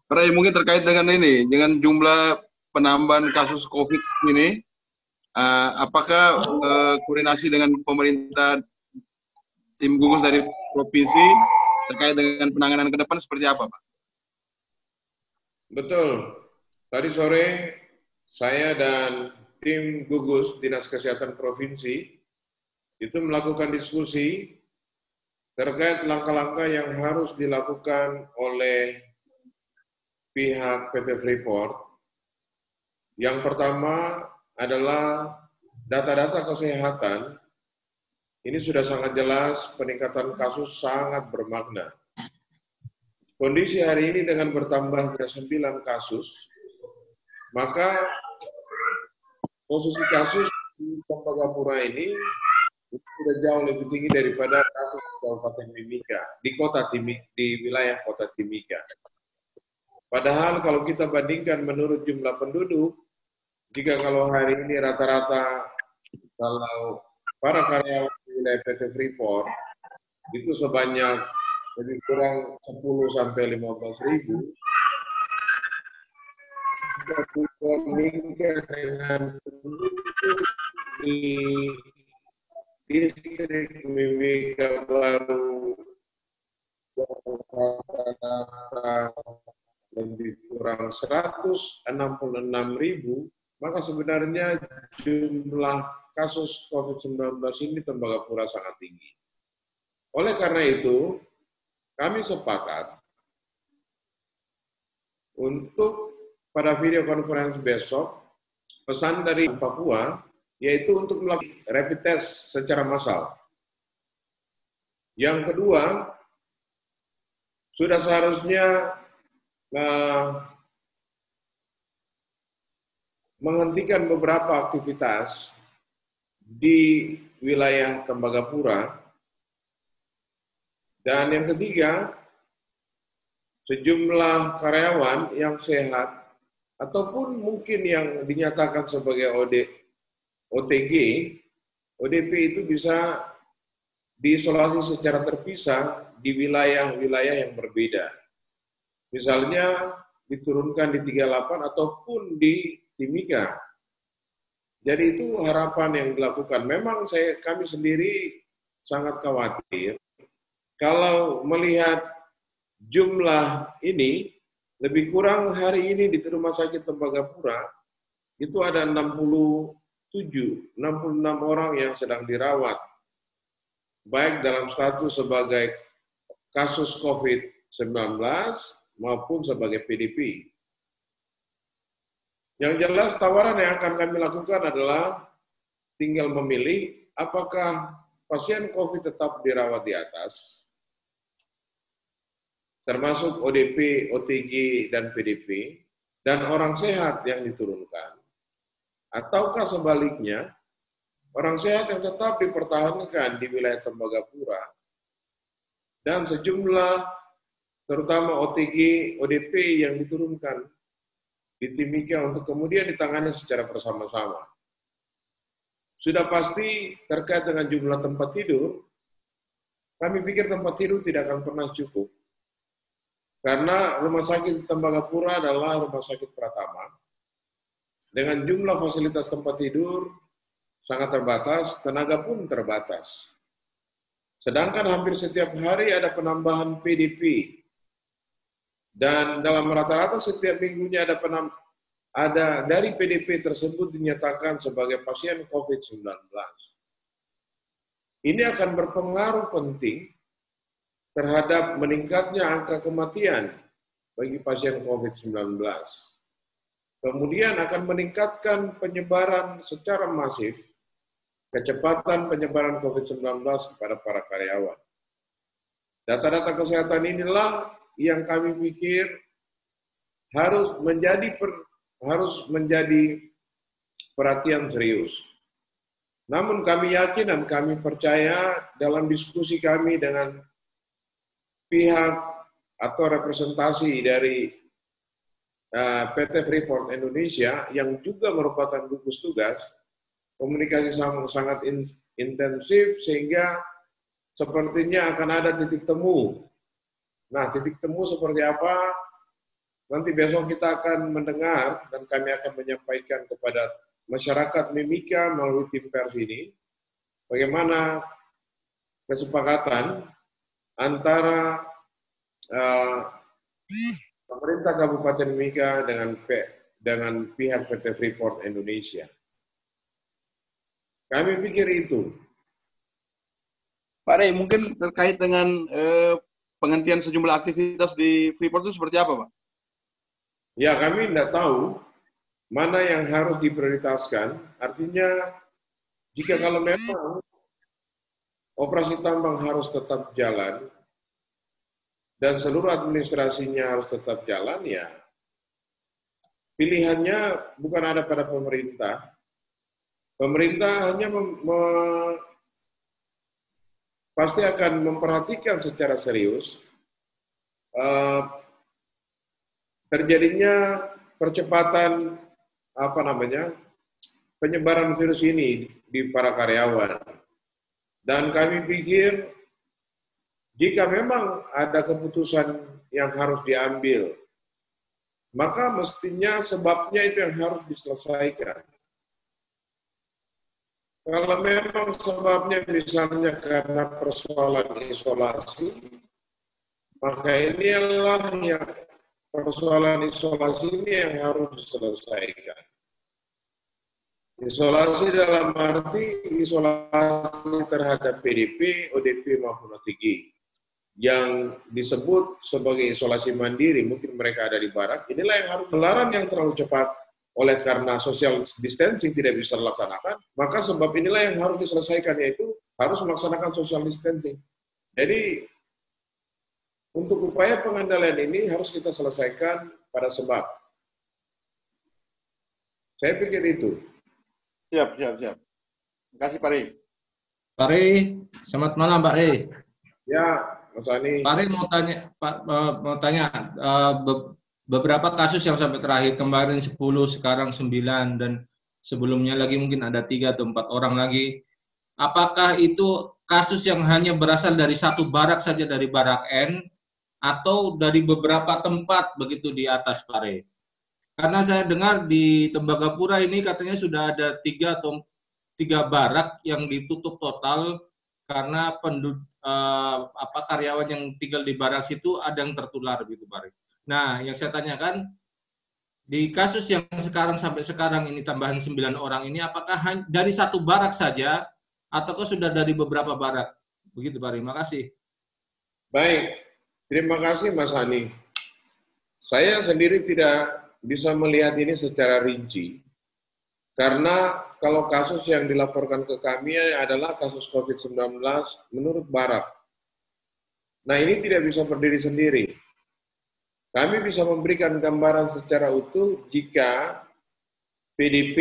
Ray, mungkin terkait dengan ini, dengan jumlah penambahan kasus COVID ini, apakah koordinasi dengan pemerintah tim gugus dari provinsi terkait dengan penanganan ke depan seperti apa, Pak? Betul. Tadi sore saya dan tim gugus Dinas Kesehatan Provinsi itu melakukan diskusi terkait langkah-langkah yang harus dilakukan oleh pihak PT Freeport. Yang pertama adalah data-data kesehatan. Ini sudah sangat jelas peningkatan kasus sangat bermakna. Kondisi hari ini dengan bertambahnya 9 kasus, maka posisi kasus di Tembagapura ini sudah jauh lebih tinggi daripada kasus di Kabupaten Mimika, di wilayah kota Timika. Padahal kalau kita bandingkan menurut jumlah penduduk, jika kalau hari ini rata-rata kalau para karyawan di wilayah PT Freeport itu sebanyak lebih kurang 10 sampai 15 ribu, jika dibandingkan dengan penduduk di distrik Mimika baru lebih kurang 166.000, maka sebenarnya jumlah kasus COVID-19 ini Tembagapura sangat tinggi. Oleh karena itu, kami sepakat untuk pada video conference besok, pesan dari Papua, yaitu untuk melakukan rapid test secara massal. Yang kedua, sudah seharusnya menghentikan beberapa aktivitas di wilayah Tembagapura. Dan yang ketiga, sejumlah karyawan yang sehat ataupun mungkin yang dinyatakan sebagai OTG, ODP itu bisa diisolasi secara terpisah di wilayah-wilayah yang berbeda. Misalnya diturunkan di 38 ataupun di Timika. Jadi itu harapan yang dilakukan. Memang kami sendiri sangat khawatir kalau melihat jumlah ini, lebih kurang hari ini di Rumah Sakit Tembagapura, itu ada 66 orang yang sedang dirawat, baik dalam status sebagai kasus COVID-19 maupun sebagai PDP. Yang jelas tawaran yang akan kami lakukan adalah tinggal memilih apakah pasien COVID tetap dirawat di atas, termasuk ODP, OTG, dan PDP, dan orang sehat yang diturunkan, ataukah sebaliknya, orang sehat yang tetap dipertahankan di wilayah Tembagapura, dan sejumlah, terutama OTG, ODP yang diturunkan di Timika untuk kemudian ditangani secara bersama-sama. Sudah pasti terkait dengan jumlah tempat tidur, kami pikir tempat tidur tidak akan pernah cukup. Karena Rumah Sakit Tembagapura adalah rumah sakit pertama, dengan jumlah fasilitas tempat tidur sangat terbatas, tenaga pun terbatas. Sedangkan hampir setiap hari ada penambahan PDP, dan dalam rata-rata setiap minggunya ada dari PDP tersebut dinyatakan sebagai pasien COVID-19. Ini akan berpengaruh penting terhadap meningkatnya angka kematian bagi pasien COVID-19. Kemudian akan meningkatkan penyebaran secara masif, kecepatan penyebaran COVID-19 kepada para karyawan. Data-data kesehatan inilah yang kami pikir harus menjadi perhatian serius. Namun kami yakin dan kami percaya dalam diskusi kami dengan pihak atau representasi dari PT Freeport Indonesia yang juga merupakan gugus tugas, komunikasi sangat intensif sehingga sepertinya akan ada titik temu. Nah, titik temu seperti apa? nanti besok kita akan mendengar dan kami akan menyampaikan kepada masyarakat Mimika melalui tim pers ini bagaimana kesepakatan antara pemerintah Kabupaten Mimika dengan pihak PT Freeport Indonesia. Kami pikir itu. Pak Rey, mungkin terkait dengan penghentian sejumlah aktivitas di Freeport itu seperti apa, Pak? Ya, kami tidak tahu mana yang harus diprioritaskan. Artinya, jika kalau memang operasi tambang harus tetap jalan dan seluruh administrasinya harus tetap jalan, ya pilihannya bukan ada pada pemerintah. Pemerintah hanya pasti akan memperhatikan secara serius terjadinya percepatan penyebaran virus ini di para karyawan. Dan kami pikir jika memang ada keputusan yang harus diambil, maka mestinya sebabnya itu yang harus diselesaikan. Kalau memang sebabnya misalnya karena persoalan isolasi, maka ini adalah yang persoalan isolasi ini yang harus diselesaikan. Isolasi dalam arti isolasi terhadap PDP, ODP maupun OTG yang disebut sebagai isolasi mandiri, mungkin mereka ada di barak, inilah yang harus penularan yang terlalu cepat oleh karena social distancing tidak bisa dilaksanakan, maka sebab inilah yang harus diselesaikan, yaitu harus melaksanakan social distancing. Jadi untuk upaya pengendalian ini harus kita selesaikan pada sebab. Saya pikir itu. Siap. Terima kasih, Pak Rey. Pak Rey, selamat malam Pak Rey. Ya, Mas Ani. Pak Rey mau tanya beberapa kasus yang sampai terakhir kemarin 10, sekarang 9 dan sebelumnya lagi mungkin ada 3 atau 4 orang lagi. Apakah itu kasus yang hanya berasal dari satu barak saja, dari barak N, atau dari beberapa tempat begitu di atas, Pak Rey? Karena saya dengar di Tembagapura ini katanya sudah ada 3 barak yang ditutup total karena karyawan yang tinggal di barak situ ada yang tertular gitu, Pak Rey. Nah, yang saya tanyakan di kasus yang sekarang sampai sekarang ini tambahan 9 orang ini, apakah dari satu barak saja ataukah sudah dari beberapa barak? Begitu, Pak Rey. Terima kasih. Baik, terima kasih Mas Hani. Saya sendiri tidak bisa melihat ini secara rinci, karena kalau kasus yang dilaporkan ke kami adalah kasus COVID-19 menurut barak. Nah, ini tidak bisa berdiri sendiri. Kami bisa memberikan gambaran secara utuh jika PDP,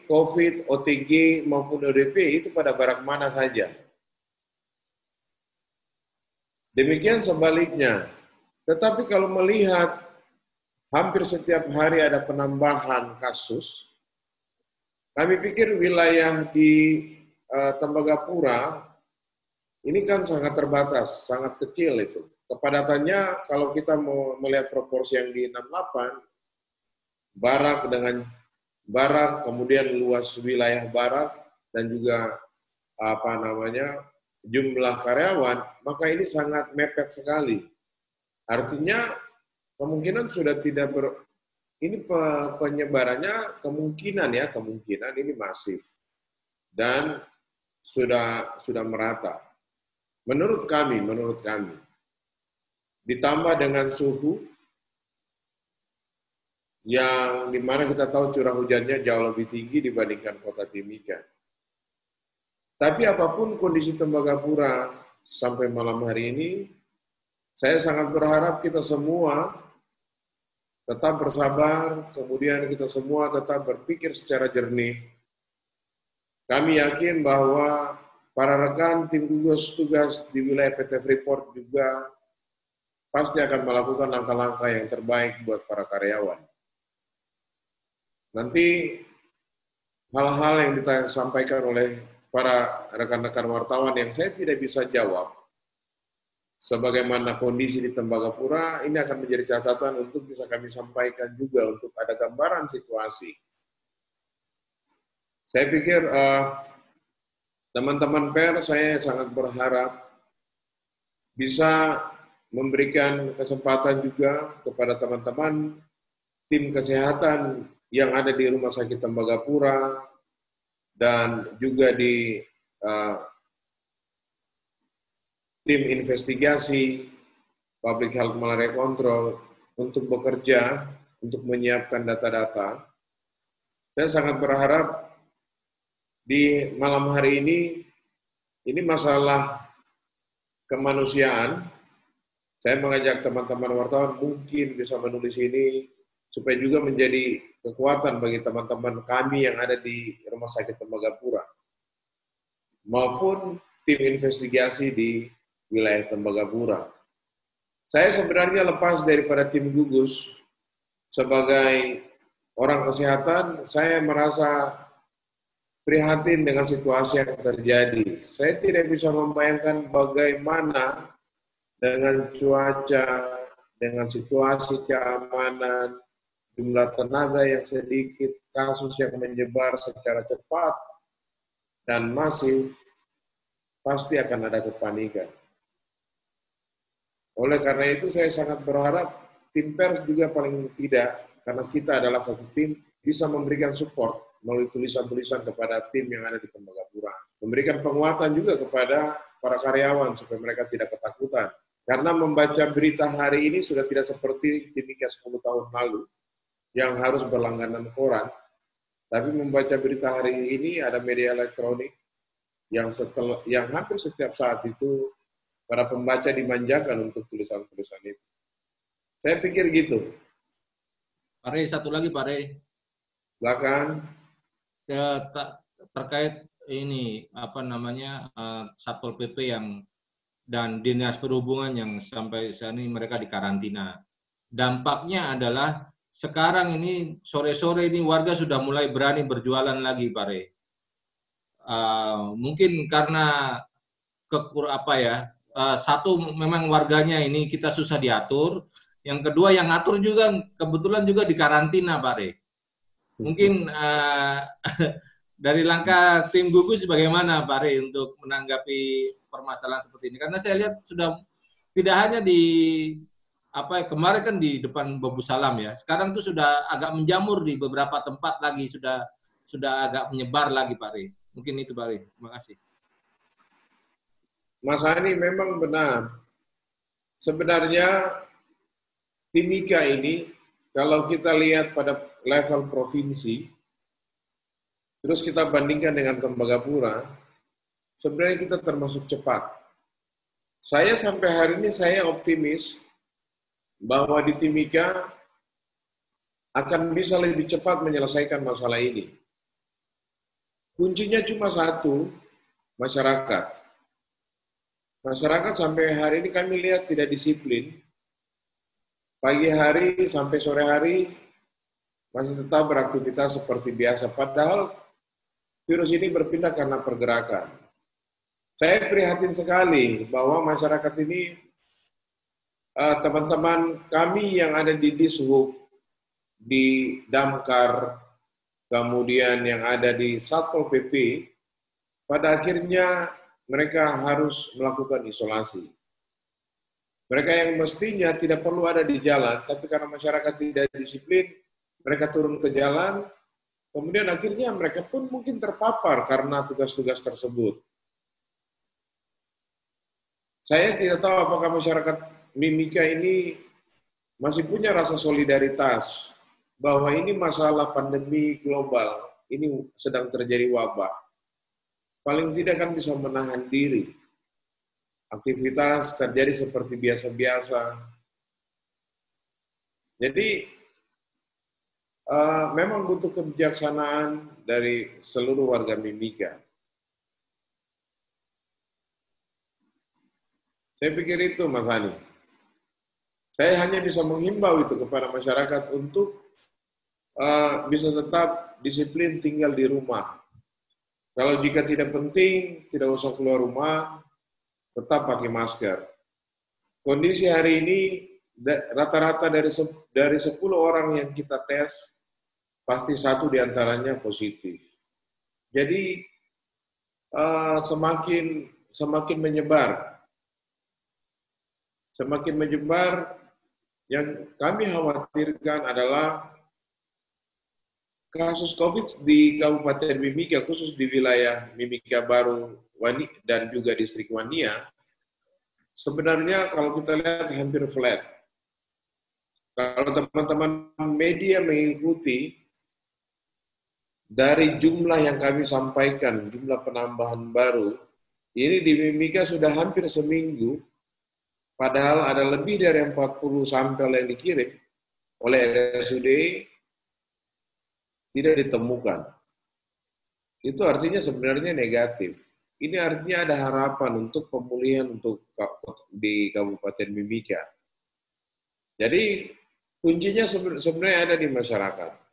COVID, OTG, maupun ODP itu pada barak mana saja. Demikian sebaliknya. Tetapi kalau melihat hampir setiap hari ada penambahan kasus, kami pikir wilayah di Tembagapura ini kan sangat terbatas, sangat kecil itu. Kepadatannya kalau kita mau melihat proporsi yang di 68, barak dengan barak, kemudian luas wilayah barak, dan juga jumlah karyawan, maka ini sangat mepet sekali. Artinya kemungkinan sudah tidak ini penyebarannya kemungkinan ini masif dan sudah merata. Menurut kami, ditambah dengan suhu yang dimana kita tahu curah hujannya jauh lebih tinggi dibandingkan kota Timika. Tapi apapun kondisi Tembagapura sampai malam hari ini, saya sangat berharap kita semua tetap bersabar, kemudian kita semua tetap berpikir secara jernih. Kami yakin bahwa para rekan tim gugus tugas di wilayah PT Freeport juga pasti akan melakukan langkah-langkah yang terbaik buat para karyawan. Nanti hal-hal yang disampaikan oleh para rekan-rekan wartawan yang saya tidak bisa jawab, sebagaimana kondisi di Tembagapura, ini akan menjadi catatan untuk bisa kami sampaikan juga untuk ada gambaran situasi. Saya pikir teman-teman pers, saya sangat berharap bisa memberikan kesempatan juga kepada teman-teman tim kesehatan yang ada di Rumah Sakit Tembagapura dan juga di tim investigasi Public Health Malaria Control untuk bekerja, untuk menyiapkan data-data. Saya sangat berharap di malam hari ini masalah kemanusiaan. Saya mengajak teman-teman wartawan mungkin bisa menulis ini supaya juga menjadi kekuatan bagi teman-teman kami yang ada di Rumah Sakit Tembagapura maupun tim investigasi di wilayah Tembagapura. Saya sebenarnya lepas daripada tim gugus sebagai orang kesehatan, saya merasa prihatin dengan situasi yang terjadi. Saya tidak bisa membayangkan bagaimana dengan cuaca, dengan situasi keamanan, jumlah tenaga yang sedikit, kasus yang menyebar secara cepat dan masif, pasti akan ada kepanikan. Oleh karena itu saya sangat berharap tim pers juga paling tidak, karena kita adalah satu tim, bisa memberikan support melalui tulisan-tulisan kepada tim yang ada di Tembagapura. Memberikan penguatan juga kepada para karyawan supaya mereka tidak ketakutan. Karena membaca berita hari ini sudah tidak seperti Timika 10 tahun lalu yang harus berlangganan koran. Tapi membaca berita hari ini ada media elektronik yang hampir setiap saat itu para pembaca dimanjakan untuk tulisan-tulisan itu. Saya pikir gitu. Pak Rey, satu lagi Pak Rey. Silakan. Terkait ini Satpol PP dan Dinas Perhubungan yang sampai saat ini mereka dikarantina. Dampaknya adalah sekarang ini sore-sore ini warga sudah mulai berani berjualan lagi, Pak Rey. Mungkin karena satu memang warganya ini kita susah diatur. Yang kedua yang ngatur juga kebetulan juga dikarantina, Pak Rey. Mungkin dari langkah tim gugus bagaimana Pak Rey untuk menanggapi permasalahan seperti ini? Karena saya lihat sudah tidak hanya kemarin kan di depan Bobu Salam ya. Sekarang itu sudah agak menjamur di beberapa tempat lagi, sudah agak menyebar lagi Pak Rey. Mungkin itu Pak Rey. Terima kasih. Mas Hani memang benar. Sebenarnya Timika ini kalau kita lihat pada level provinsi, terus kita bandingkan dengan Tembagapura, sebenarnya kita termasuk cepat. Saya sampai hari ini saya optimis bahwa di Timika akan bisa lebih cepat menyelesaikan masalah ini. Kuncinya cuma satu, masyarakat. Masyarakat sampai hari ini kami lihat tidak disiplin. Pagi hari sampai sore hari masih tetap beraktivitas seperti biasa. Padahal virus ini berpindah karena pergerakan. Saya prihatin sekali bahwa masyarakat ini, teman-teman kami yang ada di Dishub, di Damkar, kemudian yang ada di Satpol PP, pada akhirnya mereka harus melakukan isolasi. Mereka yang mestinya tidak perlu ada di jalan, tapi karena masyarakat tidak disiplin, mereka turun ke jalan, kemudian akhirnya mereka pun mungkin terpapar karena tugas-tugas tersebut. Saya tidak tahu apakah masyarakat Mimika ini masih punya rasa solidaritas bahwa ini masalah pandemi global, ini sedang terjadi wabah. Paling tidak kan bisa menahan diri. Aktivitas terjadi seperti biasa-biasa. Jadi memang butuh kebijaksanaan dari seluruh warga Mimika. Saya pikir itu, Mas Hani. Saya hanya bisa menghimbau itu kepada masyarakat untuk bisa tetap disiplin tinggal di rumah. Kalau jika tidak penting, tidak usah keluar rumah, tetap pakai masker. kondisi hari ini rata-rata dari 10 orang yang kita tes, pasti 1 diantaranya positif. Jadi semakin menyebar. Semakin menyebar, yang kami khawatirkan adalah kasus COVID di Kabupaten Mimika, khusus di wilayah Mimika Baru dan juga distrik Wania, sebenarnya kalau kita lihat hampir flat. Kalau teman-teman media mengikuti, dari jumlah yang kami sampaikan, jumlah penambahan baru, ini di Mimika sudah hampir seminggu, padahal ada lebih dari 40 sampel yang dikirim oleh RSUD, tidak ditemukan. Itu artinya sebenarnya negatif. Ini artinya ada harapan untuk pemulihan di Kabupaten Mimika. Jadi kuncinya sebenarnya ada di masyarakat.